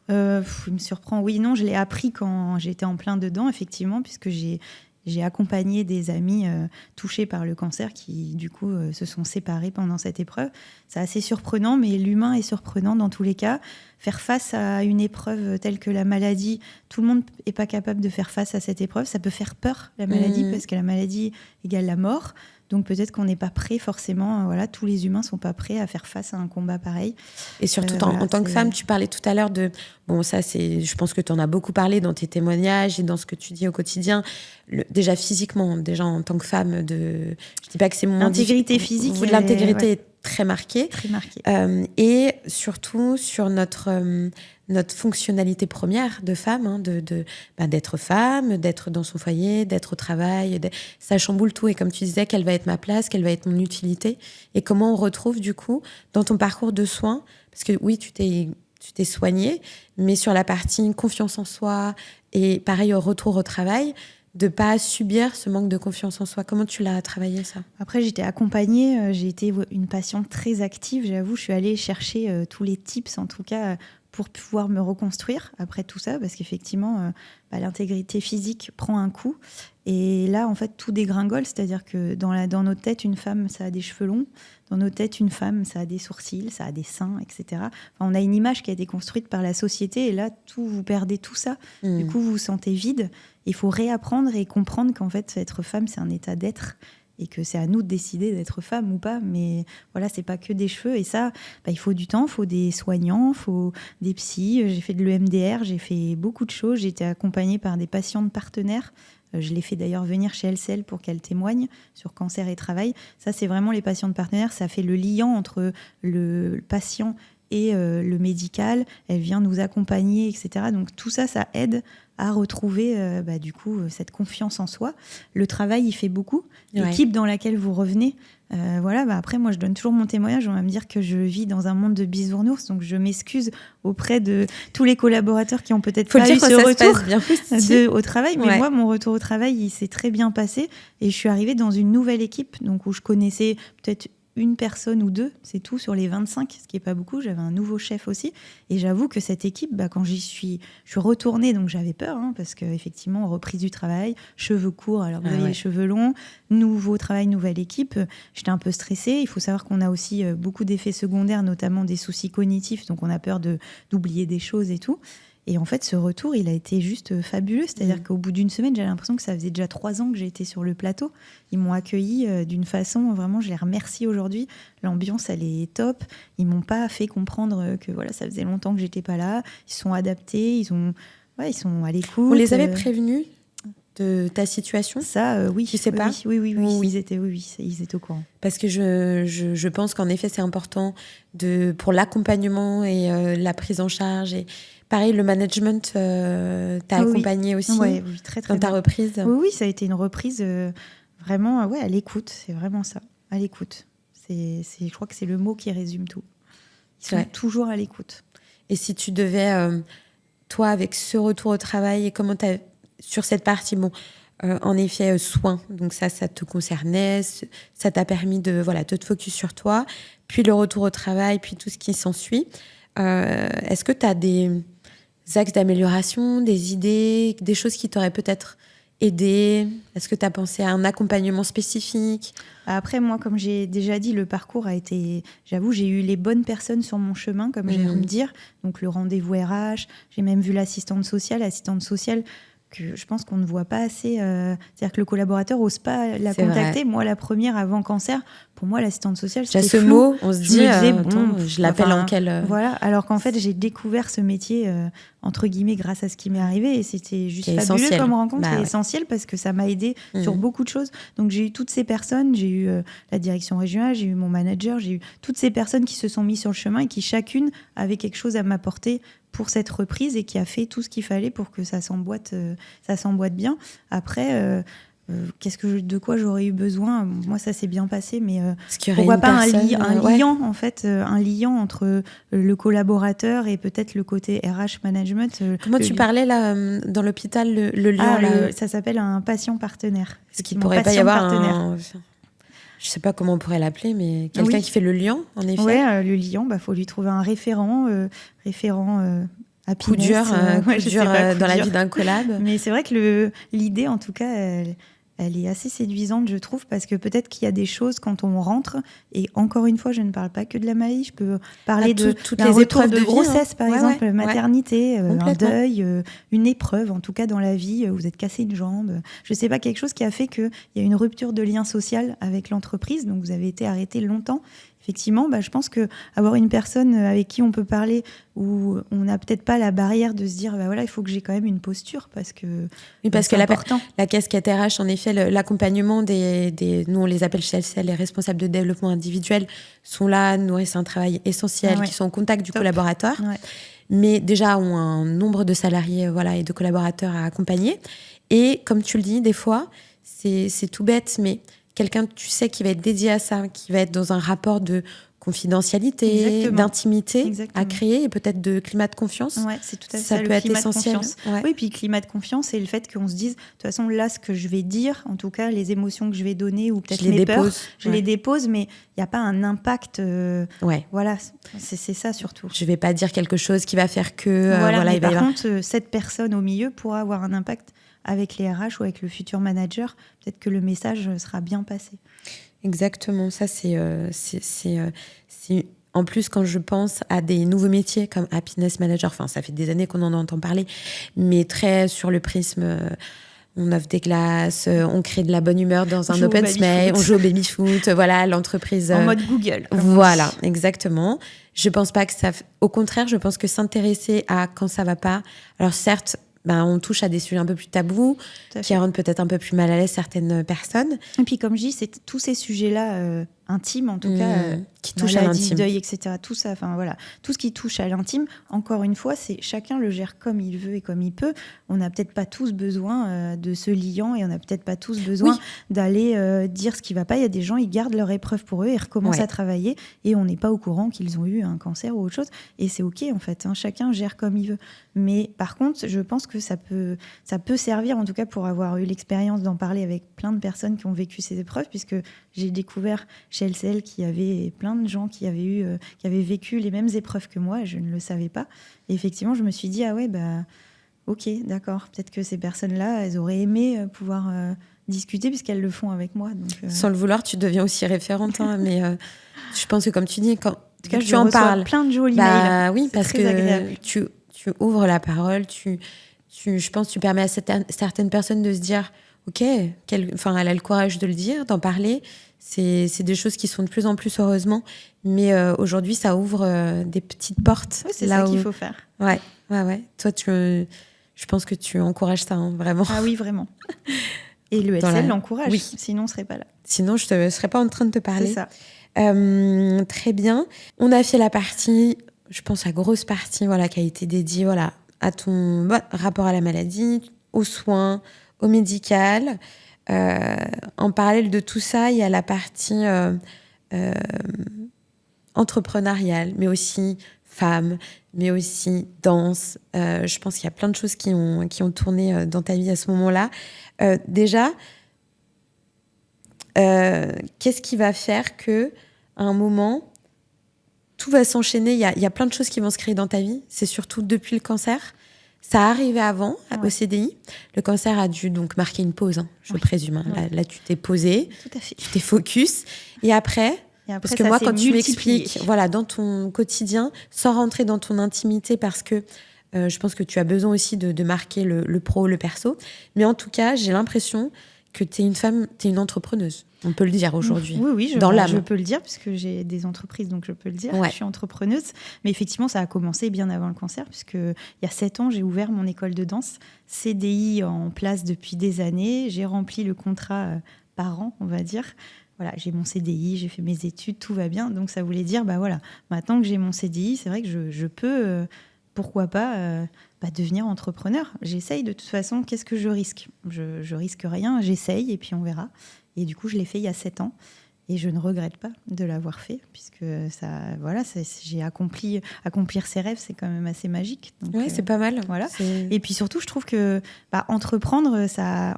Il me surprend, oui, non, je l'ai appris quand j'étais en plein dedans, effectivement, puisque j'ai accompagné des amis touchés par le cancer qui, du coup, se sont séparés pendant cette épreuve. C'est assez surprenant, mais l'humain est surprenant dans tous les cas. Faire face à une épreuve telle que la maladie, tout le monde n'est pas capable de faire face à cette épreuve. Ça peut faire peur, la maladie, parce que la maladie égale la mort. Donc peut-être qu'on n'est pas prêt forcément, tous les humains ne sont pas prêts à faire face à un combat pareil. Et surtout en tant que femme, tu parlais tout à l'heure de... Bon, ça, je pense que tu en as beaucoup parlé dans tes témoignages et dans ce que tu dis au quotidien. Déjà physiquement, déjà en tant que femme, je dis pas que c'est mon... L'intégrité physique. L'intégrité est très marquée. Très marquée. Et surtout sur notre fonctionnalité première de femme, d'être femme, d'être dans son foyer, d'être au travail. Ça chamboule tout. Et comme tu disais, quelle va être ma place, quelle va être mon utilité et comment on retrouve du coup dans ton parcours de soins, parce que oui, tu t'es soignée, mais sur la partie confiance en soi et pareil au retour au travail, de pas subir ce manque de confiance en soi. Comment tu l'as travaillé, ça ? Après, j'étais accompagnée. J'ai été une patiente très active, j'avoue. Je suis allée chercher tous les tips, en tout cas, pour pouvoir me reconstruire après tout ça, parce qu'effectivement, l'intégrité physique prend un coup. Et là, en fait, tout dégringole. C'est-à-dire que dans notre tête, une femme, ça a des cheveux longs. Dans nos têtes, une femme, ça a des sourcils, ça a des seins, etc. Enfin, on a une image qui a été construite par la société. Et là, vous perdez tout ça. Du coup, vous vous sentez vide. Il faut réapprendre et comprendre qu'en fait, être femme, c'est un état d'être et que c'est à nous de décider d'être femme ou pas. Mais voilà, c'est pas que des cheveux. Et ça, il faut du temps, il faut des soignants, il faut des psys. J'ai fait de l'EMDR, j'ai fait beaucoup de choses. J'ai été accompagnée par des patientes partenaires. Je l'ai fait d'ailleurs venir chez LCL pour qu'elle témoigne sur cancer et travail. Ça, c'est vraiment les patientes partenaires. Ça fait le liant entre le patient et le médical. Elle vient nous accompagner, etc. Donc tout ça, ça aide à retrouver du coup cette confiance en soi. Le travail, il fait beaucoup. L'équipe dans laquelle vous revenez, après, moi, je donne toujours mon témoignage. On va me dire que je vis dans un monde de bisounours, donc je m'excuse auprès de tous les collaborateurs qui ont peut-être pas eu ce retour au travail. Mais moi, mon retour au travail, il s'est très bien passé. Et je suis arrivée dans une nouvelle équipe, donc où je connaissais peut-être une personne ou deux, c'est tout, sur les 25, ce qui n'est pas beaucoup. J'avais un nouveau chef aussi. Et j'avoue que cette équipe, quand je suis retournée, donc j'avais peur, parce qu'effectivement, reprise du travail, cheveux courts, alors vous avez les cheveux longs, nouveau travail, nouvelle équipe. J'étais un peu stressée. Il faut savoir qu'on a aussi beaucoup d'effets secondaires, notamment des soucis cognitifs, donc on a peur d'oublier des choses et tout. Et en fait, ce retour, il a été juste fabuleux. C'est-à-dire qu'au bout d'une semaine, j'avais l'impression que ça faisait déjà 3 ans que j'étais sur le plateau. Ils m'ont accueillie d'une façon, vraiment, je les remercie aujourd'hui. L'ambiance, elle est top. Ils m'ont pas fait comprendre que ça faisait longtemps que j'étais pas là. Ils sont adaptés, ils sont à l'écoute. On les avait prévenus de ta situation? Ça, oui. Tu sais pas? Oui. Ils étaient au courant. Parce que je pense qu'en effet, c'est important pour l'accompagnement et la prise en charge. Et pareil, le management t'a accompagné aussi très, dans ta reprise. Oui, ça a été une reprise vraiment à l'écoute. C'est vraiment ça, à l'écoute. Je crois que c'est le mot qui résume tout. Ils sont toujours à l'écoute. Et si tu devais, toi, avec ce retour au travail, et comment t'as sur cette partie, en effet, soins, donc ça te concernait, ça t'a permis de te focus sur toi, puis le retour au travail, puis tout ce qui s'ensuit. Est-ce que tu as des axes d'amélioration, des idées, des choses qui t'auraient peut-être aidé? Est-ce que tu as pensé à un accompagnement spécifique? Après, moi, comme j'ai déjà dit, le parcours a été... J'avoue, j'ai eu les bonnes personnes sur mon chemin, comme j'aime me dire. Donc, le rendez-vous RH, j'ai même vu l'assistante sociale que je pense qu'on ne voit pas assez. C'est-à-dire que le collaborateur n'ose pas la contacter. Moi, la première, avant cancer, pour moi, l'assistante sociale, c'était flou. Mot, on se dit, je l'appelle en quel... Voilà, alors qu'en fait, j'ai découvert ce métier, entre guillemets, grâce à ce qui m'est arrivé. Et c'était juste fabuleux comme rencontre. C'est essentiel parce que ça m'a aidé sur beaucoup de choses. Donc, j'ai eu toutes ces personnes. J'ai eu la direction régionale, j'ai eu mon manager, j'ai eu toutes ces personnes qui se sont mises sur le chemin et qui, chacune, avait quelque chose à m'apporter pour cette reprise et qui a fait tout ce qu'il fallait pour que ça s'emboîte bien. Après, de quoi j'aurais eu besoin? Moi, ça s'est bien passé, mais pourquoi pas un liant, en fait, un liant entre le collaborateur et peut-être le côté RH management. Comment tu parlais là dans l'hôpital, le liant ça s'appelle un patient partenaire. Est-ce qu'il pourrait pas y avoir je sais pas comment on pourrait l'appeler, mais quelqu'un qui fait le lien, en effet. Ouais, le liant, faut lui trouver un référent coup dur dans la vie d'un collab. Mais c'est vrai que l'idée, en tout cas, elle est assez séduisante, je trouve, parce que peut-être qu'il y a des choses quand on rentre, et encore une fois, je ne parle pas que de la maladie, je peux parler de toutes les épreuves de grossesse, par exemple, maternité, un deuil, une épreuve, en tout cas dans la vie, vous êtes cassé une jambe, je ne sais pas, quelque chose qui a fait qu'il y a une rupture de lien social avec l'entreprise, donc vous avez été arrêté longtemps. Effectivement, je pense qu'avoir une personne avec qui on peut parler, où on n'a peut-être pas la barrière de se dire il faut que j'ai quand même une posture parce que c'est important. La casquette RH, en effet, l'accompagnement nous on les appelle chez LCL les responsables de développement individuel, sont là, nourrissent un travail essentiel, qui sont en contact du collaborateur, mais déjà ont un nombre de salariés et de collaborateurs à accompagner. Et comme tu le dis, des fois, c'est tout bête, mais quelqu'un, tu sais, qui va être dédié à ça, qui va être dans un rapport de confidentialité, d'intimité à créer et peut-être de climat de confiance. Ouais, c'est tout à fait ça peut être essentiel. Oui, puis climat de confiance, c'est le fait qu'on se dise, de toute façon, là, ce que je vais dire, en tout cas, les émotions que je vais donner ou peut-être mes peurs, je les dépose, mais il n'y a pas un impact. Voilà, c'est ça surtout. Je ne vais pas dire quelque chose qui va faire que... mais par contre, cette personne au milieu pourra avoir un impact avec les RH ou avec le futur manager. Peut-être que le message sera bien passé. Exactement, ça c'est en plus quand je pense à des nouveaux métiers comme happiness manager, ça fait des années qu'on en entend parler, mais très sur le prisme On offre des glaces, on crée de la bonne humeur dans un joue au open baby-foot. space, on joue au baby-foot, voilà, l'entreprise... En mode Google. comme on Voilà, dit. exactement. Je pense pas que ça... Au contraire, je pense que s'intéresser à quand ça va pas... Alors certes, on touche à des sujets un peu plus tabous, Tout à qui fait. rendent peut-être un peu plus mal à l'aise certaines personnes. Et puis comme je dis, c'est tous ces sujets-là intimes, en tout cas, qui touchent à maladie, l'intime. deuil, etc. Tout ça, enfin voilà, tout ce qui touche à l'intime. Encore une fois, c'est chacun le gère comme il veut et comme il peut. On n'a peut-être pas tous besoin de ce liant et on n'a peut-être pas tous besoin d'aller dire ce qui va pas. Il y a des gens, ils gardent leur épreuve pour eux, ils recommencent à travailler et on n'est pas au courant qu'ils ont eu un cancer ou autre chose. Et c'est ok en fait. Chacun gère comme il veut. Mais par contre, je pense que ça peut servir, en tout cas pour avoir eu l'expérience d'en parler avec plein de personnes qui ont vécu ces épreuves, puisque j'ai découvert chez LCL qu'il y avait plein de gens qui avaient vécu les mêmes épreuves que moi, et je ne le savais pas. Et effectivement, je me suis dit, ah ouais, ok, d'accord, peut-être que ces personnes-là, elles auraient aimé pouvoir discuter, puisqu'elles le font avec moi. Donc, Sans le vouloir, tu deviens aussi référente, mais je pense que comme tu dis, quand en tout cas, tu en parles... plein de jolis mails. Oui, C'est parce très agréable. que tu ouvres la parole, je pense que tu permets à certaines personnes de se dire, ok, elle a le courage de le dire, d'en parler. C'est des choses qui sont de plus en plus, heureusement. Mais aujourd'hui, ça ouvre des petites portes. Oui, c'est ça qu'il faut faire. Ouais. Toi, je pense que tu encourages ça, vraiment. Ah oui, vraiment. Et le LCL l'encourage, sinon on ne serait pas là. Sinon, je ne serais pas en train de te parler. C'est ça. Très bien. On a fait la partie, je pense la grosse partie qui a été dédiée à ton rapport à la maladie, aux soins, au médical. En parallèle de tout ça, il y a la partie entrepreneuriale, mais aussi femme, mais aussi danse. Je pense qu'il y a plein de choses qui ont tourné dans ta vie à ce moment-là. Déjà, qu'est-ce qui va faire que à un moment, tout va s'enchaîner. Il y a plein de choses qui vont se créer dans ta vie. C'est surtout depuis le cancer. Ça arrivait avant, au CDI. Le cancer a dû donc marquer une pause, je présume. Là, tu t'es posé, tout à fait. Tu t'es focus. Et après parce que moi, quand tu m'expliques, dans ton quotidien, sans rentrer dans ton intimité, parce que je pense que tu as besoin aussi de marquer le pro, le perso. Mais en tout cas, j'ai l'impression que tu es une femme, tu es une entrepreneuse. On peut le dire aujourd'hui. Oui, dans l'âme. Je peux le dire, puisque j'ai des entreprises, donc je peux le dire. Ouais. Je suis entrepreneuse. Mais effectivement, ça a commencé bien avant le cancer, puisque il y a 7 ans, j'ai ouvert mon école de danse, CDI en place depuis des années. J'ai rempli le contrat par an, on va dire. Voilà, j'ai mon CDI, j'ai fait mes études, tout va bien. Donc ça voulait dire, maintenant que j'ai mon CDI, c'est vrai que je peux, pourquoi pas, devenir entrepreneur. J'essaye de toute façon, qu'est-ce que je risque ? Je risque rien, j'essaye et puis on verra. Et du coup, je l'ai fait il y a 7 ans. Et je ne regrette pas de l'avoir fait, puisque j'ai accomplir ses rêves, c'est quand même assez magique. Oui, c'est pas mal. Voilà. Et puis surtout, je trouve que entreprendre,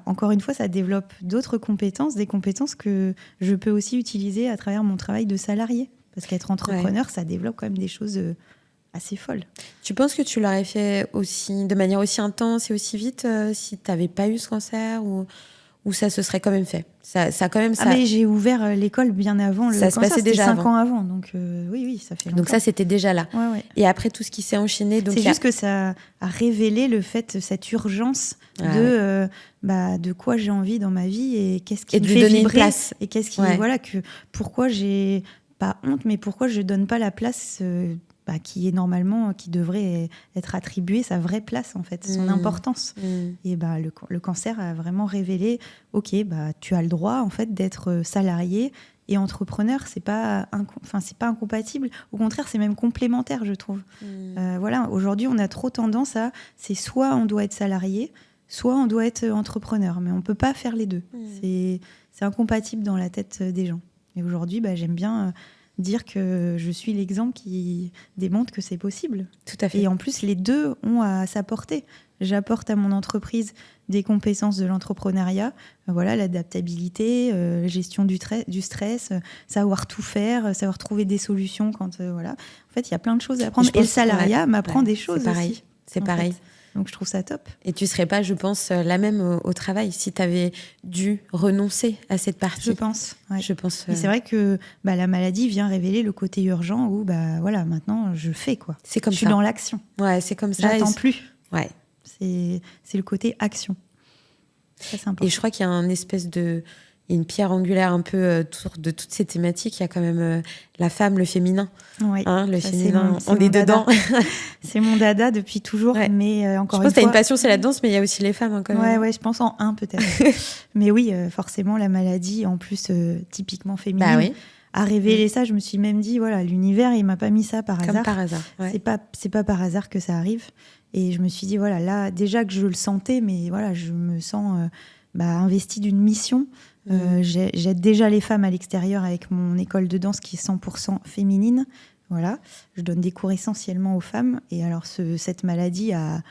encore une fois, ça développe d'autres compétences, des compétences que je peux aussi utiliser à travers mon travail de salarié. Parce qu'être entrepreneur, ça développe quand même des choses assez folles. Tu penses que tu l'aurais fait aussi de manière aussi intense et aussi vite si tu n'avais pas eu ce cancer ou ça se serait quand même fait? Mais j'ai ouvert l'école bien avant le cancer. Ça se passait déjà 5 ans avant. Donc oui, ça fait longtemps. Donc ça, c'était déjà là. Ouais. Et après, tout ce qui s'est enchaîné... C'est juste que ça a révélé le fait, cette urgence de quoi j'ai envie dans ma vie et qu'est-ce qui me fait vibrer. Une place. Et qu'est-ce qui... pourquoi j'ai pas honte, mais pourquoi je donne pas la place... qui est normalement, qui devrait être attribuée sa vraie place, en fait, son importance. Et le cancer a vraiment révélé, ok, tu as le droit, en fait, d'être salarié et entrepreneur. C'est pas incompatible. Au contraire, c'est même complémentaire, je trouve. Aujourd'hui, on a trop tendance c'est soit on doit être salarié, soit on doit être entrepreneur, mais on peut pas faire les deux. C'est incompatible dans la tête des gens. Et aujourd'hui, j'aime bien... dire que je suis l'exemple qui démontre que c'est possible. Tout à fait. Et en plus, les deux ont à s'apporter. J'apporte à mon entreprise des compétences de l'entrepreneuriat, l'adaptabilité, la gestion du stress, savoir tout faire, savoir trouver des solutions quand... En fait, il y a plein de choses à apprendre. Et le salariat m'apprend des choses aussi. C'est pareil. Donc, je trouve ça top. Et tu ne serais pas, je pense, la même au travail si tu avais dû renoncer à cette partie. Je pense. Ouais. Je pense. Et c'est vrai que la maladie vient révéler le côté urgent où, maintenant, je fais, quoi. C'est comme ça. Je suis dans l'action. Ouais, c'est comme ça. J'attends plus. Ouais. C'est le côté action. Ça, c'est important. Et je crois qu'il y a il y a une pierre angulaire un peu autour de toutes ces thématiques. Il y a quand même la femme, le féminin. Ouais, Le ça, féminin, c'est on mon est dada. dedans. C'est mon dada depuis toujours, Ouais. mais Je encore pense une que tu as fois... une passion, c'est la danse, mais il y a aussi les femmes quand même. Ouais, je pense en un peut-être. Mais oui, forcément, la maladie, en plus typiquement féminine, Bah oui, a révélé ça. Je me suis même dit, voilà, l'univers, il m'a pas mis ça par comme hasard. par hasard. Ouais. C'est pas par hasard que ça arrive. Et je me suis dit, voilà, là, déjà que je le sentais, mais voilà, je me sens investie d'une mission. J'aide déjà les femmes à l'extérieur avec mon école de danse qui est 100% féminine. Voilà, je donne des cours essentiellement aux femmes. Et alors, cette maladie a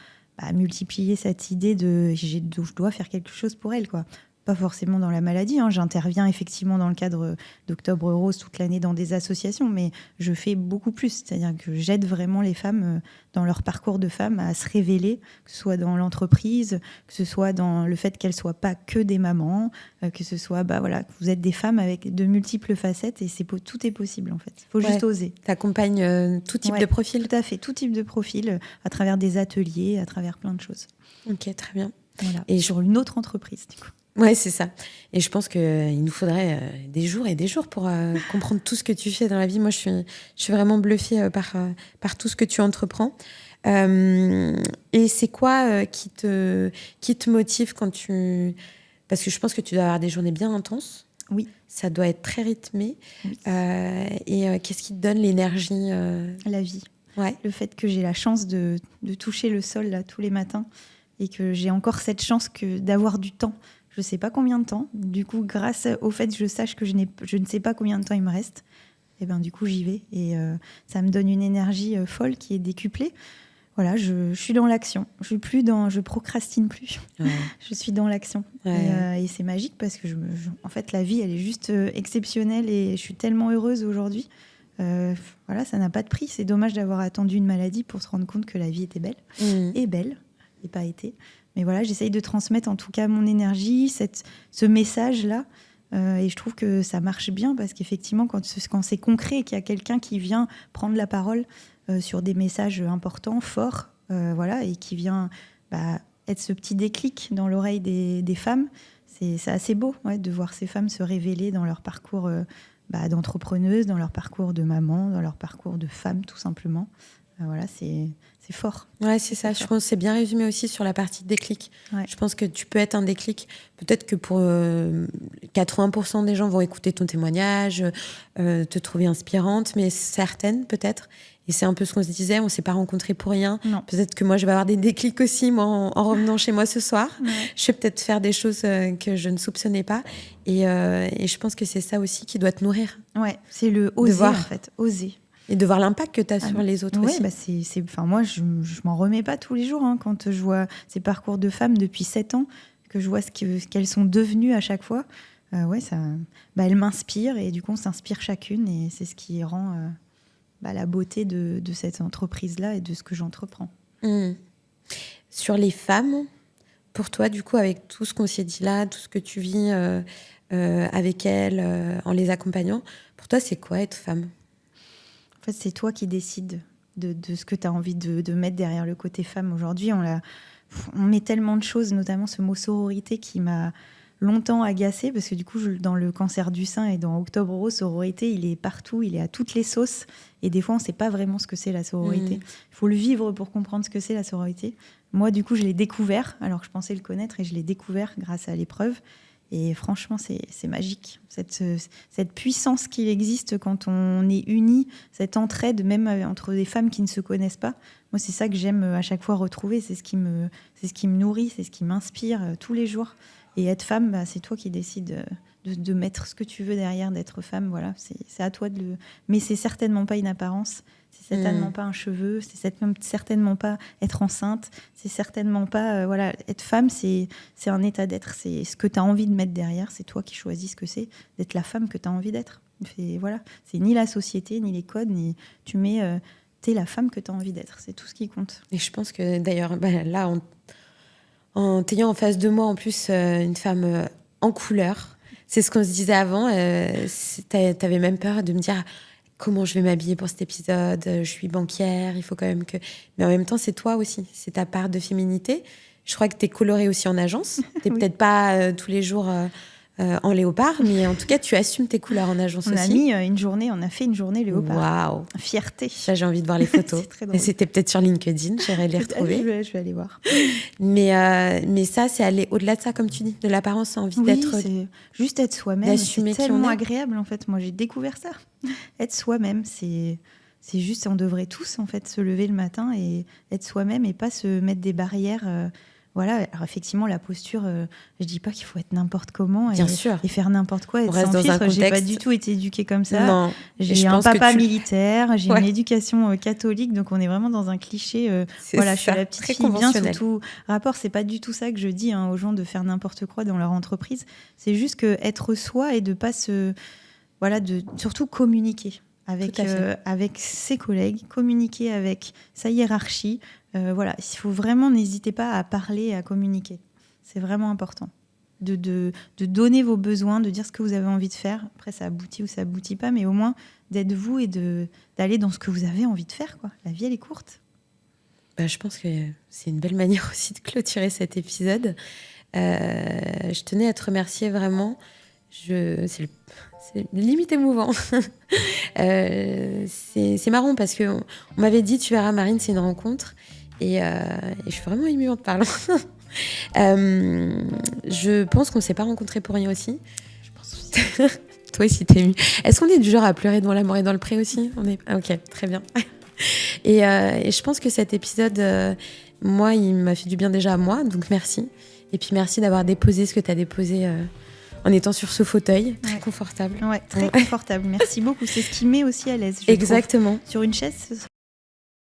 multiplié cette idée de je dois faire quelque chose pour elles, quoi. Pas forcément dans la maladie, hein. J'interviens effectivement dans le cadre d'Octobre Rose toute l'année dans des associations, mais je fais beaucoup plus. C'est-à-dire que j'aide vraiment les femmes dans leur parcours de femmes à se révéler, que ce soit dans l'entreprise, que ce soit dans le fait qu'elles ne soient pas que des mamans, que ce soit, que vous êtes des femmes avec de multiples facettes et tout est possible en fait. Il faut juste oser. Tu accompagnes tout type de profil. Tout à fait, tout type de profil, à travers des ateliers, à travers plein de choses. Ok, très bien. Voilà. Et sur une autre entreprise, du coup. Ouais, c'est ça. Et je pense qu'il nous faudrait des jours et des jours pour comprendre tout ce que tu fais dans la vie. Moi, je suis vraiment bluffée par tout ce que tu entreprends. Et c'est quoi qui te motive quand tu... Parce que je pense que tu dois avoir des journées bien intenses. Oui. Ça doit être très rythmé. Oui. Et qu'est-ce qui te donne l'énergie La vie. Ouais. Le fait que j'ai la chance de toucher le sol là, tous les matins et que j'ai encore cette chance d'avoir du temps. Je ne sais pas combien de temps. Du coup, grâce au fait que je sache que je ne sais pas combien de temps il me reste, et ben, du coup, j'y vais. Et ça me donne une énergie folle qui est décuplée. Voilà, je suis dans l'action. Je procrastine plus. Ouais. Je suis dans l'action. Ouais. Et c'est magique parce que en fait, la vie, elle est juste exceptionnelle et je suis tellement heureuse aujourd'hui. Voilà, ça n'a pas de prix. C'est dommage d'avoir attendu une maladie pour se rendre compte que la vie était belle. Et belle, et pas été. Mais voilà, j'essaye de transmettre en tout cas mon énergie, ce message-là. Et je trouve que ça marche bien parce qu'effectivement, quand c'est concret et qu'il y a quelqu'un qui vient prendre la parole sur des messages importants, forts, voilà, et qui vient être ce petit déclic dans l'oreille des femmes, c'est assez beau de voir ces femmes se révéler dans leur parcours d'entrepreneuses, dans leur parcours de maman, dans leur parcours de femme, tout simplement. Voilà, c'est fort. Ouais, c'est ça. Je pense que c'est bien résumé aussi sur la partie déclic. Ouais. Je pense que tu peux être un déclic. Peut-être que pour 80% des gens vont écouter ton témoignage, te trouver inspirante, mais certaines peut-être. Et c'est un peu ce qu'on se disait, on ne s'est pas rencontrés pour rien. Non. Peut-être que moi, je vais avoir des déclics aussi, moi, en revenant chez moi ce soir. Ouais. Je vais peut-être faire des choses que je ne soupçonnais pas. Et je pense que c'est ça aussi qui doit te nourrir. Ouais, c'est le oser, voir. en fait. Oser. Et de voir l'impact que tu as sur les autres aussi. Moi, je m'en remets pas tous les jours quand je vois ces parcours de femmes depuis 7 ans, que je vois qu'elles sont devenues à chaque fois. Elles m'inspirent et du coup, on s'inspire chacune et c'est ce qui rend la beauté de cette entreprise-là et de ce que j'entreprends. Sur les femmes, pour toi, du coup, avec tout ce qu'on s'est dit là, tout ce que tu vis avec elles, en les accompagnant, pour toi, c'est quoi être femme ? En fait, c'est toi qui décides de ce que tu as envie de mettre derrière le côté femme. Aujourd'hui, on met tellement de choses, notamment ce mot sororité qui m'a longtemps agacée, parce que du coup, dans le cancer du sein et dans Octobre Rose, sororité, il est partout, il est à toutes les sauces. Et des fois, on ne sait pas vraiment ce que c'est la sororité. Il faut le vivre pour comprendre ce que c'est la sororité. Moi, du coup, je l'ai découvert, alors que je pensais le connaître, et je l'ai découvert grâce à l'épreuve. Et franchement, c'est magique. Cette puissance qui existe quand on est unis, cette entraide, même entre des femmes qui ne se connaissent pas. Moi, c'est ça que j'aime à chaque fois retrouver. C'est ce qui me nourrit, c'est ce qui m'inspire tous les jours. Et être femme, c'est toi qui décides de mettre ce que tu veux derrière, d'être femme. Voilà, c'est à toi de le... Mais c'est certainement pas une apparence. C'est certainement pas un cheveu, c'est certainement pas être enceinte, c'est certainement pas... être femme, c'est un état d'être. C'est ce que tu as envie de mettre derrière, c'est toi qui choisis ce que c'est, d'être la femme que tu as envie d'être. C'est ni la société, ni les codes, ni... Tu mets... t'es la femme que tu as envie d'être, c'est tout ce qui compte. Et je pense que d'ailleurs, là, en t'ayant en face de moi, en plus, une femme en couleur, c'est ce qu'on se disait avant, t'avais même peur de me dire... Comment je vais m'habiller pour cet épisode ? Je suis banquière, il faut quand même que... Mais en même temps, c'est toi aussi, c'est ta part de féminité. Je crois que tu es colorée aussi en agence. Tu n'es Oui. peut-être pas tous les jours en léopard, mais en tout cas, tu assumes tes couleurs en agence aussi. On a fait une journée léopard. Waouh! Fierté. Ça, j'ai envie de voir les photos. C'est très drôle. Et c'était peut-être sur LinkedIn, j'irai les retrouver. Je vais aller voir. Mais ça, c'est aller au-delà de ça, comme tu dis, de l'apparence, envie Oui, d'être... c'est juste être soi-même. d'assumer C'est qui on tellement est. agréable, en fait. Moi, j'ai découvert ça. Être soi-même, c'est juste, on devrait tous, en fait, se lever le matin et être soi-même et pas se mettre des barrières. Voilà. Alors, effectivement, la posture, je dis pas qu'il faut être n'importe comment Bien sûr. et faire n'importe quoi, On être reste sans dans un filtre. J'ai pas contexte- du tout été éduquée comme ça. Non. Et J'ai je un pense que papa tu- militaire, j'ai Ouais. une éducation catholique, donc on est vraiment dans un cliché. C'est Voilà, je suis ça, la petite très fille bien sous conventionnel. tout rapport. C'est pas du tout ça que je dis aux gens de faire n'importe quoi dans leur entreprise. C'est juste que être soi et de pas se, voilà, de surtout communiquer avec Tout à fait. avec ses collègues, communiquer avec sa hiérarchie. Voilà, il faut vraiment n'hésitez pas à parler, et à communiquer. C'est vraiment important. De donner vos besoins, de dire ce que vous avez envie de faire. Après, ça aboutit ou ça aboutit pas, mais au moins d'être vous et d'aller dans ce que vous avez envie de faire, quoi. La vie, elle est courte. Bah, je pense que c'est une belle manière aussi de clôturer cet épisode. Je tenais à te remercier vraiment. C'est limite émouvant. C'est marrant parce qu'on m'avait dit, tu verras Marine, c'est une rencontre. Et je suis vraiment émue en te parlant. Je pense qu'on ne s'est pas rencontrés pour rien aussi. Je pense aussi. Toi aussi, t'es émue. Est-ce qu'on est du genre à pleurer devant l'amour et dans le pré aussi? Ok, très bien. Et je pense que cet épisode, moi, il m'a fait du bien déjà à moi, donc merci. Et puis merci d'avoir déposé ce que tu as déposé en étant sur ce fauteuil, très confortable. Ouais, très confortable. Merci beaucoup. C'est ce qui met aussi à l'aise. Je Exactement. trouve. Sur une chaise,